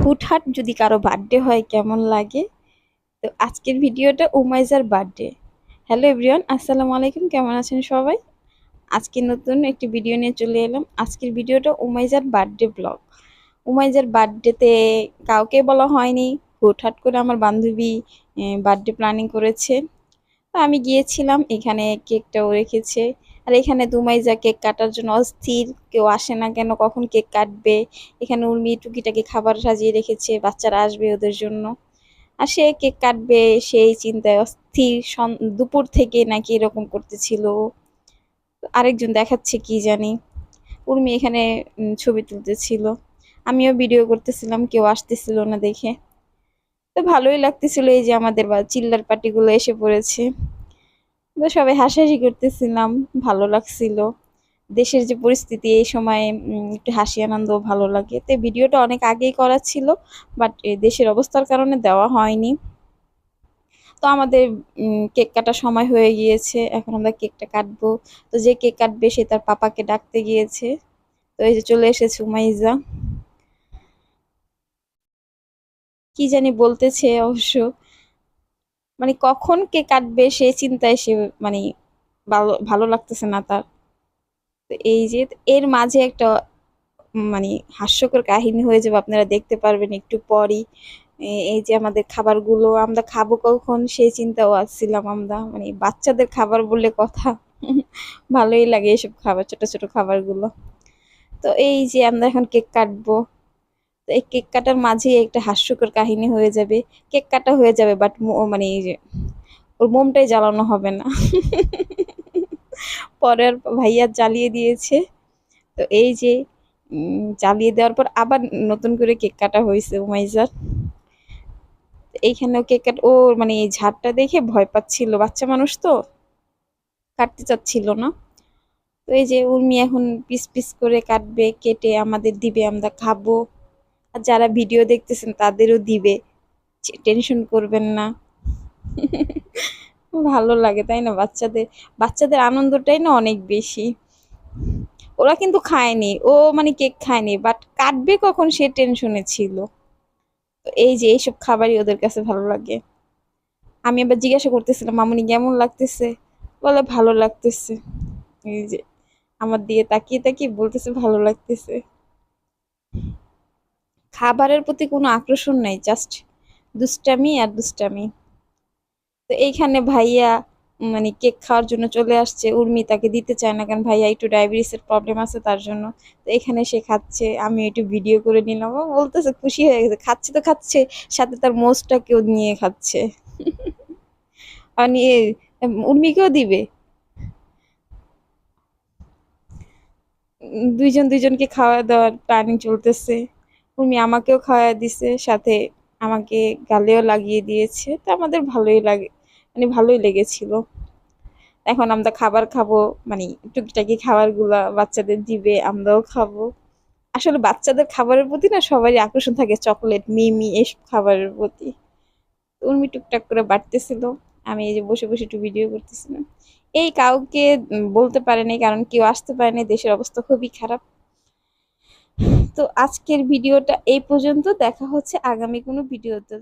হুটহাট যদি কারো বার্থডে হয় কেমন লাগে। তো আজকের ভিডিওটা উমাইজার বার্থডে। হ্যালো এভরিওয়ান, আসসালামু আলাইকুম, কেমন আছেন সবাই? আজকে নতুন একটি ভিডিও নিয়ে চলে এলাম। আজকের ভিডিওটা উমাইজার বার্থডে ব্লগ। উমাইজার বার্থডেতে কাউকে বলা হয়নি, হুটহাট করে আমার বান্ধবী বার্থডে প্ল্যানিং করেছে। তো আমি গিয়েছিলাম, এখানে কেকটাও রেখেছে। আর এখানে দুমাইজা কেক কাটার জন্য অস্থির, কেউ আসে না কেন, কখন কেক কাটবে। এখানে উর্মি টুকিটাকি খাবার সাজিয়ে রেখেছে, বাচ্চারা আসবে ওদের জন্য। আর সে কেক কাটবে সেই চিন্তায় অস্থির, দুপুর থেকে নাকি এরকম করতেছিল। আরেকজন দেখাচ্ছে কি জানি। উর্মি এখানে ছবি তুলতেছিল, আমিও ভিডিও করতেছিলাম, কেউ আসতেছিল না দেখে। তো ভালোই লাগতেছিল, এই যে আমাদের চিল্লার পার্টিগুলো এসে পড়েছে। তো সবাই হাসাহাসি করতেছিলাম, ভালো লাগছিল। দেশের যে পরিস্থিতি এই সময় একটু হাসি আনন্দ ভালো লাগে। তো ভিডিওটা অনেক আগেই করা ছিল, বাট দেশের অবস্থার কারণে দেওয়া হয়নি। তো আমাদের কেক কাটার সময় হয়ে গিয়েছে, এখন আমরা কেকটা কাটবো। তো যে কেক কাটবে সে তার পাপাকে ডাকতে গিয়েছে। তো এই যে চলে এসেছে উমাইজা, কি জানি বলতেছে অবশ্য। মানে কখন কেক কাটবে সেই চিন্তায় সে, মানে ভালো ভালো লাগতেছে না তার। তো এই যে এর মাঝে একটা মানে হাস্যকর কাহিনী হয়ে যাবে, আপনারা দেখতে পারবেন একটু পরই। এই যে আমাদের খাবারগুলো আমরা খাবো কখন সেই চিন্তাও আসছিলাম আমরা, মানে বাচ্চাদের খাবার বলে কথা। ভালোই লাগে এসব খাবার, ছোট ছোট খাবারগুলো। তো এই যে আমরা এখন কেক কাটবো। তো এই কেক কাটার মাঝে একটা হাস্যকর কাহিনী হয়ে যাবে। কেক কাটা হয়ে যাবে, বাট মানে এই যে ওর মোমটাই জ্বালানো হবে না। পরের ভাইয়া জ্বালিয়ে দিয়েছে। তো এই যে জ্বালিয়ে দেওয়ার পর আবার নতুন করে কেক কাটা হয়েছে উমাইজার। এইখানেও কেক কাট, ও মানে এই ঝাড়টা দেখে ভয় পাচ্ছিল, বাচ্চা মানুষ তো কাটতে চাচ্ছিল না। তো এই যে উর্মি এখন পিস পিস করে কাটবে, কেটে আমাদের দিবে, আমরা খাবো। আর যারা ভিডিও দেখতেছেন তাদেরও দিবে, টেনশন করবেন না। ভালো লাগে তাই না? বাচ্চাদের বাচ্চাদের আনন্দটাই না অনেক বেশি। ওরা কিন্তু খায়নি, ও মানে কেক খায়নি, বাট কাটবে কখন সে টেনশনে ছিল। তো এই যে এইসব খাবারই ওদের কাছে ভালো লাগে। আমি আবার জিজ্ঞাসা করতেছিলাম মামুনি কেমন লাগতেছে, বলে ভালো লাগতেছে। এই যে আমার দিকে তাকিয়ে তাকিয়ে বলতেছে ভালো লাগতেছে। খাবারের প্রতি কোনো আকর্ষণ নাই, জাস্ট দুষ্টামি আর দুষ্টামি। তো এইখানে ভাইয়া মানে কেক খাওয়ার জন্য চলে আসছে। উর্মি তাকে দিতে চায় না, কারণ ভাইয়া একটু ডায়াবেটিসের প্রবলেম আছে তার জন্য। তো এখানে সে খাচ্ছে, আমি একটু ভিডিও করে নিলাম। ও বলতেছে খুশি হয়ে গেছে, খাচ্ছে তো খাচ্ছে, সাথে তার মোজটাকেও নিয়ে খাচ্ছে। আর নিয়ে উর্মিকেও দিবে। দুইজন দুইজনকে খাওয়া দাওয়ার প্ল্যানিং চলতেছে। উর্মি আমাকেও খাওয়া দিছে, সাথে আমাকে গালেও লাগিয়ে দিয়েছে। তো আমাদের ভালোই লাগে, মানে ভালোই লেগেছিল। এখন আমরা খাবার খাবো, মানে টুকিটাকি খাবার গুলা বাচ্চাদের দিবে, আমরাও খাবো। আসলে বাচ্চাদের খাবারের প্রতি না সবারই আকর্ষণ থাকে, চকলেট মিমি এসব খাবারের প্রতি। উর্মি টুকটাক করে বাড়তেছিল, আমি এই যে বসে বসে একটু ভিডিও করতেছিলাম। এই কাউকে বলতে পারেনি, কারণ কেউ আসতে পারেনি, দেশের অবস্থা খুবই খারাপ। তো আজকের ভিডিওটা এই পর্যন্ত, দেখা হচ্ছে আগামী কোনো ভিডিওতে।